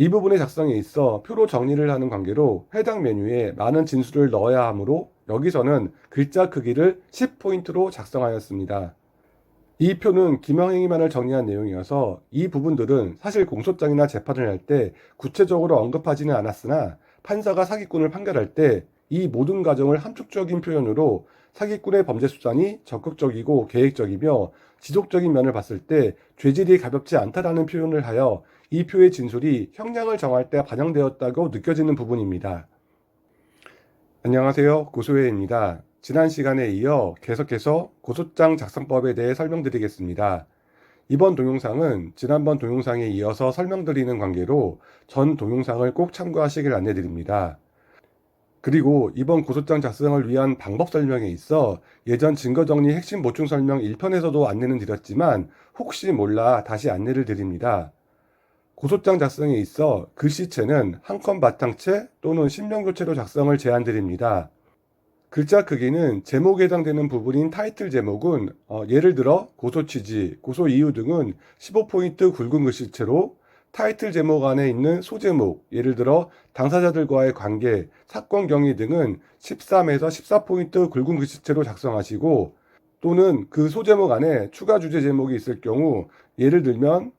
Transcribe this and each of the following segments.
이 부분의 작성에 있어 표로 정리를 하는 관계로 해당 메뉴에 많은 진수를 넣어야 하므로 여기서는 글자 크기를 10포인트로 작성하였습니다. 이 표는 김영행위만을 정리한 내용이어서 이 부분들은 사실 공소장이나 재판을 할 때 구체적으로 언급하지는 않았으나 판사가 사기꾼을 판결할 때 이 모든 과정을 함축적인 표현으로 사기꾼의 범죄 수단이 적극적이고 계획적이며 지속적인 면을 봤을 때 죄질이 가볍지 않다라는 표현을 하여 이 표의 진술이 형량을 정할 때 반영되었다고 느껴지는 부분입니다. 안녕하세요. 고소혜입니다. 지난 시간에 이어 계속해서 고소장 작성법에 대해 설명드리겠습니다. 이번 동영상은 지난번 동영상에 이어서 설명드리는 관계로 전 동영상을 꼭 참고하시길 안내드립니다. 그리고 이번 고소장 작성을 위한 방법 설명에 있어 예전 증거정리 핵심 보충 설명 1편에서도 안내는 드렸지만 혹시 몰라 다시 안내를 드립니다. 고소장 작성에 있어 글씨체는 한 건 바탕체 또는 신명교체로 작성을 제안드립니다. 글자 크기는 제목에 해당되는 부분인 타이틀 제목은 예를 들어 고소 취지, 고소 이유 등은 15포인트 굵은 글씨체로 타이틀 제목 안에 있는 소제목, 예를 들어 당사자들과의 관계, 사건 경위 등은 13에서 14포인트 굵은 글씨체로 작성하시고 또는 그 소제목 안에 추가 주제 제목이 있을 경우 예를 들면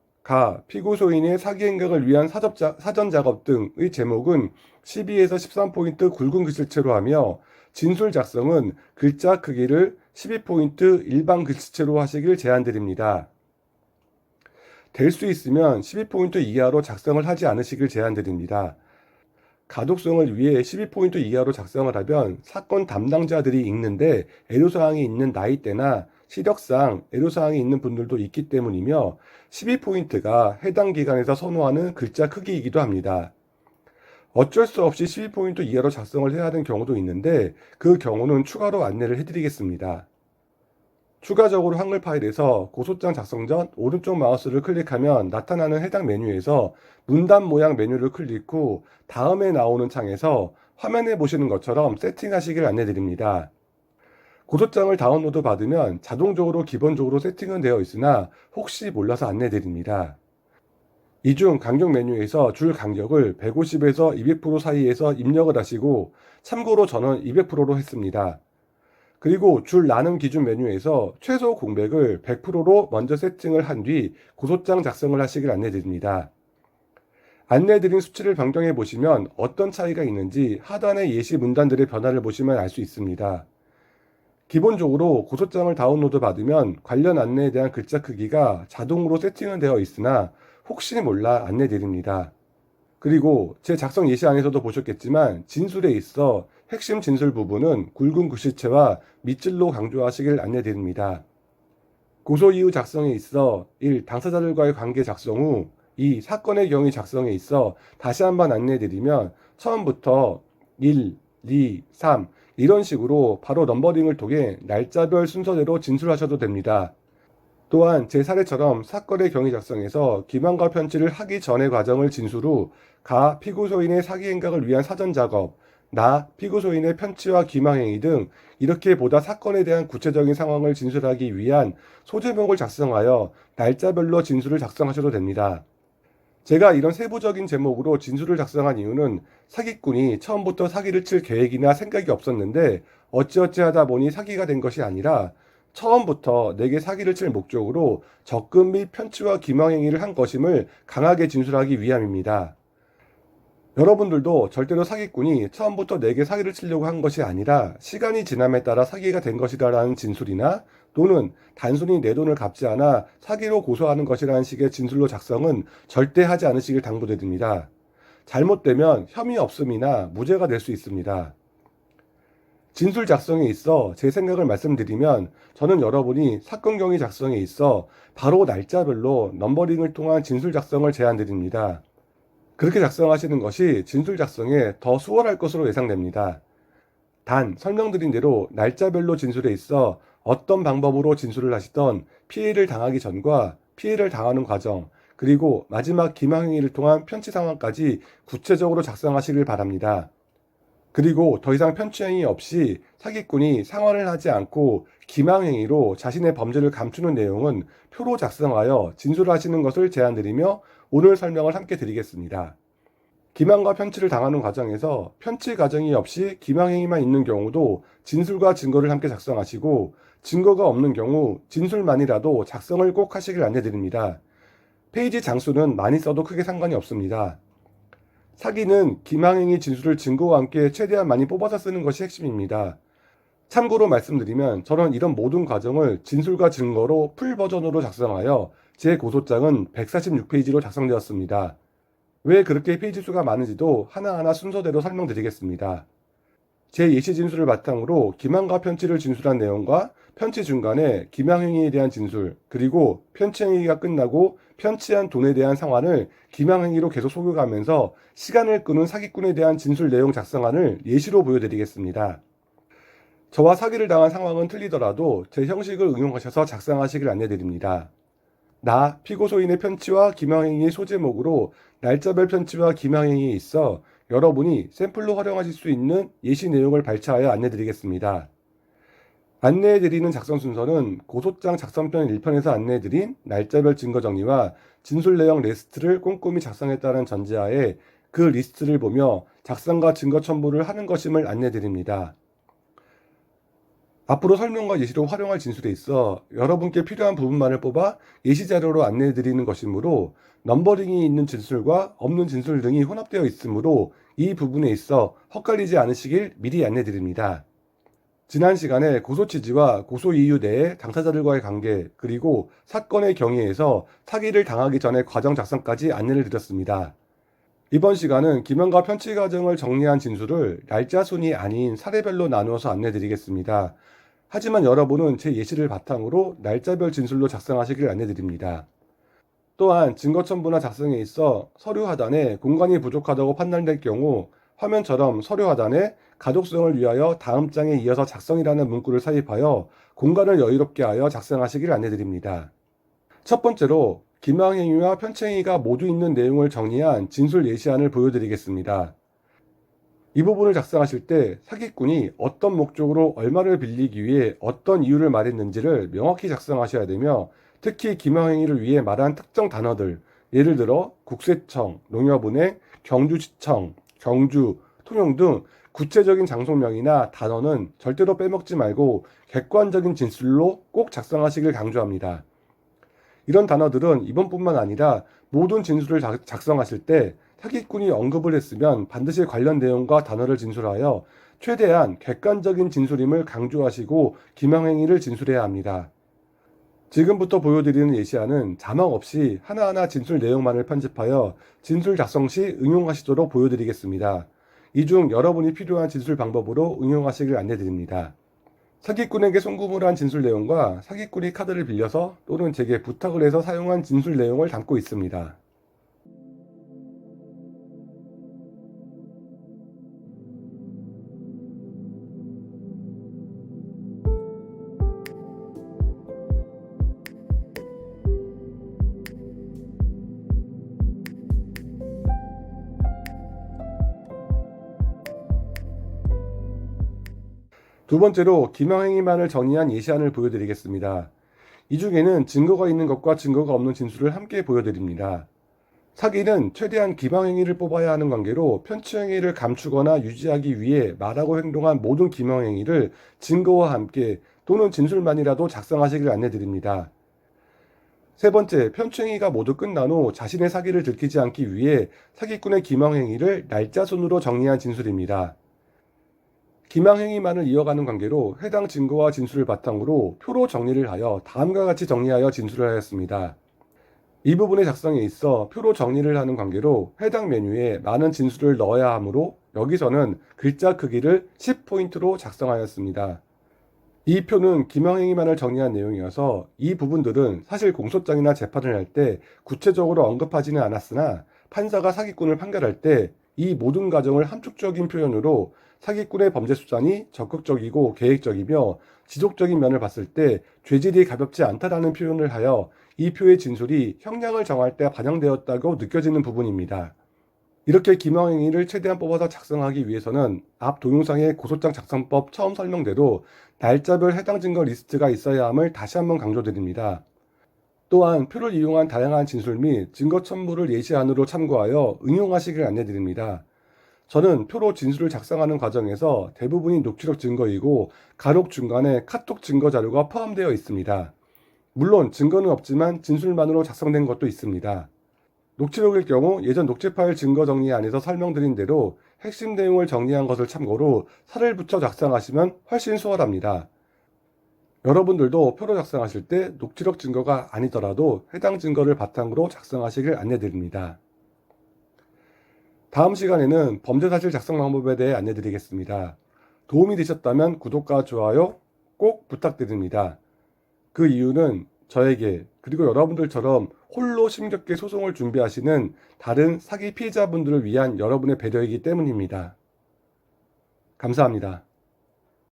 피고소인의 사기 행각을 위한 사전 작업 등의 제목은 12에서 13포인트 굵은 글씨체로 하며 진술 작성은 글자 크기를 12포인트 일반 글씨체로 하시길 제안드립니다. 될 수 있으면 12포인트 이하로 작성을 하지 않으시길 제안드립니다. 가독성을 위해 12포인트 이하로 작성을 하면 사건 담당자들이 읽는데 애로사항이 있는 나이대나 시력상 애로사항이 있는 분들도 있기 때문이며 12포인트가 해당 기관에서 선호하는 글자 크기이기도 합니다. 어쩔 수 없이 12포인트 이하로 작성을 해야 하는 경우도 있는데 그 경우는 추가로 안내를 해드리겠습니다. 추가적으로 한글 파일에서 고소장 작성 전 오른쪽 마우스를 클릭하면 나타나는 해당 메뉴에서 문단 모양 메뉴를 클릭 후 다음에 나오는 창에서 화면에 보시는 것처럼 세팅하시길 안내드립니다. 고소장을 다운로드 받으면 자동적으로 기본적으로 세팅은 되어 있으나 혹시 몰라서 안내드립니다. 이 중 간격 메뉴에서 줄 간격을 150에서 200% 사이에서 입력을 하시고 참고로 저는 200%로 했습니다. 그리고 줄 나눔 기준 메뉴에서 최소 공백을 100%로 먼저 세팅을 한 뒤 고소장 작성을 하시길 안내드립니다. 안내드린 수치를 변경해 보시면 어떤 차이가 있는지 하단의 예시 문단들의 변화를 보시면 알 수 있습니다. 기본적으로 고소장을 다운로드 받으면 관련 안내에 대한 글자 크기가 자동으로 세팅은 되어 있으나 혹시 몰라 안내드립니다. 그리고 제 작성 예시안에서도 보셨겠지만 진술에 있어 핵심 진술 부분은 굵은 글씨체와 밑줄로 강조하시길 안내드립니다. 고소 이유 작성에 있어 1. 당사자들과의 관계 작성 후 2. 사건의 경위 작성에 있어 다시 한번 안내드리면 처음부터 1, 2, 3 이런 식으로 바로 넘버링을 통해 날짜별 순서대로 진술하셔도 됩니다. 또한 제 사례처럼 사건의 경위 작성에서 기망과 편취를 하기 전의 과정을 진술 후 피고소인의 사기 행각을 위한 사전 작업, 피고소인의 편취와 기망행위 등 이렇게 보다 사건에 대한 구체적인 상황을 진술하기 위한 소제목을 작성하여 날짜별로 진술을 작성하셔도 됩니다. 제가 이런 세부적인 제목으로 진술을 작성한 이유는 사기꾼이 처음부터 사기를 칠 계획이나 생각이 없었는데 어찌어찌 하다 보니 사기가 된 것이 아니라 처음부터 내게 사기를 칠 목적으로 적금 및 편취와 기망행위를 한 것임을 강하게 진술하기 위함입니다. 여러분들도 절대로 사기꾼이 처음부터 내게 사기를 치려고 한 것이 아니라 시간이 지남에 따라 사기가 된 것이라는 진술이나 또는 단순히 내 돈을 갚지 않아 사기로 고소하는 것이라는 식의 진술로 작성은 절대 하지 않으시길 당부드립니다. 잘못되면 혐의 없음이나 무죄가 될 수 있습니다. 진술 작성에 있어 제 생각을 말씀드리면 저는 여러분이 사건 경위 작성에 있어 바로 날짜별로 넘버링을 통한 진술 작성을 제안드립니다. 그렇게 작성하시는 것이 진술 작성에 더 수월할 것으로 예상됩니다. 단 설명드린 대로 날짜별로 진술에 있어 어떤 방법으로 진술을 하시던 피해를 당하기 전과 피해를 당하는 과정 그리고 마지막 기망행위를 통한 편취 상황까지 구체적으로 작성하시길 바랍니다. 그리고 더 이상 편취행위 없이 사기꾼이 상환을 하지 않고 기망행위로 자신의 범죄를 감추는 내용은 표로 작성하여 진술하시는 것을 제안드리며 오늘 설명을 함께 드리겠습니다. 기망과 편취를 당하는 과정에서 편취 과정이 없이 기망행위만 있는 경우도 진술과 증거를 함께 작성하시고, 증거가 없는 경우 진술만이라도 작성을 꼭 하시길 안내드립니다. 페이지 장수는 많이 써도 크게 상관이 없습니다. 사기는 기망행위 진술을 증거와 함께 최대한 많이 뽑아서 쓰는 것이 핵심입니다. 참고로 말씀드리면 저는 이런 모든 과정을 진술과 증거로 풀 버전으로 작성하여 제 고소장은 146페이지로 작성되었습니다. 왜 그렇게 페이지 수가 많은지도 하나하나 순서대로 설명드리겠습니다. 제 예시 진술을 바탕으로 기망과 편취를 진술한 내용과 편취 중간에 기망행위에 대한 진술, 그리고 편취행위가 끝나고 편취한 돈에 대한 상환을 기망행위로 계속 속여가면서 시간을 끄는 사기꾼에 대한 진술 내용 작성안을 예시로 보여드리겠습니다. 저와 사기를 당한 상황은 틀리더라도 제 형식을 응용하셔서 작성하시길 안내드립니다. 나, 피고소인의 편취와 기망행위의 소제목으로 날짜별 편취와 기망행위에 있어 여러분이 샘플로 활용하실 수 있는 예시 내용을 발췌하여 안내드리겠습니다. 안내해드리는 작성 순서는 고소장 작성편 1편에서 안내해드린 날짜별 증거 정리와 진술 내용 리스트를 꼼꼼히 작성했다는 전제하에 그 리스트를 보며 작성과 증거 첨부를 하는 것임을 안내드립니다. 앞으로 설명과 예시로 활용할 진술에 있어 여러분께 필요한 부분만을 뽑아 예시 자료로 안내해드리는 것이므로 넘버링이 있는 진술과 없는 진술 등이 혼합되어 있으므로 이 부분에 있어 헛갈리지 않으시길 미리 안내드립니다. 지난 시간에 고소 취지와 고소 이유 내에 당사자들과의 관계, 그리고 사건의 경위에서 사기를 당하기 전의 과정 작성까지 안내를 드렸습니다. 이번 시간은 기망과 편취 과정을 정리한 진술을 날짜 순이 아닌 사례별로 나누어서 안내드리겠습니다. 하지만 여러분은 제 예시를 바탕으로 날짜별 진술로 작성하시길 안내드립니다. 또한 증거 첨부나 작성에 있어 서류 하단에 공간이 부족하다고 판단될 경우 화면처럼 서류 하단에 가독성을 위하여 다음 장에 이어서 작성이라는 문구를 삽입하여 공간을 여유롭게 하여 작성하시길 안내드립니다. 첫 번째로 기망행위와 편취행위가 모두 있는 내용을 정리한 진술 예시안을 보여드리겠습니다. 이 부분을 작성하실 때 사기꾼이 어떤 목적으로 얼마를 빌리기 위해 어떤 이유를 말했는지를 명확히 작성하셔야 되며, 특히 기망행위를 위해 말한 특정 단어들, 예를 들어 국세청, 농협은행, 경주시청, 경주, 통영 등 구체적인 장소명이나 단어는 절대로 빼먹지 말고 객관적인 진술로 꼭 작성하시길 강조합니다. 이런 단어들은 이번뿐만 아니라 모든 진술을 작성하실 때 사기꾼이 언급을 했으면 반드시 관련 내용과 단어를 진술하여 최대한 객관적인 진술임을 강조하시고 기망행위를 진술해야 합니다. 지금부터 보여드리는 예시안은 자막 없이 하나하나 진술 내용만을 편집하여 진술 작성 시 응용하시도록 보여드리겠습니다. 이 중 여러분이 필요한 진술 방법으로 응용하시길 안내드립니다. 사기꾼에게 송금을 한 진술 내용과 사기꾼이 카드를 빌려서 또는 제게 부탁을 해서 사용한 진술 내용을 담고 있습니다. 두 번째로 기망행위만을 정의한 예시안을 보여드리겠습니다. 이 중에는 증거가 있는 것과 증거가 없는 진술을 함께 보여드립니다. 사기는 최대한 기망행위를 뽑아야 하는 관계로 편취행위를 감추거나 유지하기 위해 말하고 행동한 모든 기망행위를 증거와 함께 또는 진술만이라도 작성하시길 안내드립니다. 세 번째, 편취행위가 모두 끝난 후 자신의 사기를 들키지 않기 위해 사기꾼의 기망행위를 날짜 순으로 정리한 진술입니다. 기망행위만을 이어가는 관계로 해당 증거와 진술을 바탕으로 표로 정리를 하여 다음과 같이 정리하여 진술을 하였습니다. 이 부분의 작성에 있어 표로 정리를 하는 관계로 해당 메뉴에 많은 진술을 넣어야 하므로 여기서는 글자 크기를 10포인트로 작성하였습니다. 이 표는 기망행위만을 정리한 내용이어서 이 부분들은 사실 공소장이나 재판을 할 때 구체적으로 언급하지는 않았으나 판사가 사기꾼을 판결할 때 이 모든 과정을 함축적인 표현으로 사기꾼의 범죄 수단이 적극적이고 계획적이며 지속적인 면을 봤을 때 죄질이 가볍지 않다라는 표현을 하여 이 표의 진술이 형량을 정할 때 반영되었다고 느껴지는 부분입니다. 이렇게 기망행위를 최대한 뽑아서 작성하기 위해서는 앞 동영상의 고소장 작성법 처음 설명대로 날짜별 해당 증거 리스트가 있어야 함을 다시 한번 강조드립니다. 또한 표를 이용한 다양한 진술 및 증거 첨부를 예시안으로 참고하여 응용하시길 안내드립니다. 저는 표로 진술을 작성하는 과정에서 대부분이 녹취록 증거이고 간혹 중간에 카톡 증거 자료가 포함되어 있습니다. 물론 증거는 없지만 진술만으로 작성된 것도 있습니다. 녹취록일 경우 예전 녹취 파일 증거 정리안에서 설명드린 대로 핵심 내용을 정리한 것을 참고로 살을 붙여 작성하시면 훨씬 수월합니다. 여러분들도 표로 작성하실 때 녹취록 증거가 아니더라도 해당 증거를 바탕으로 작성하시길 안내드립니다. 다음 시간에는 범죄사실 작성 방법에 대해 안내드리겠습니다. 도움이 되셨다면 구독과 좋아요 꼭 부탁드립니다. 그 이유는 저에게 그리고 여러분들처럼 홀로 심겹게 소송을 준비하시는 다른 사기 피해자분들을 위한 여러분의 배려이기 때문입니다. 감사합니다.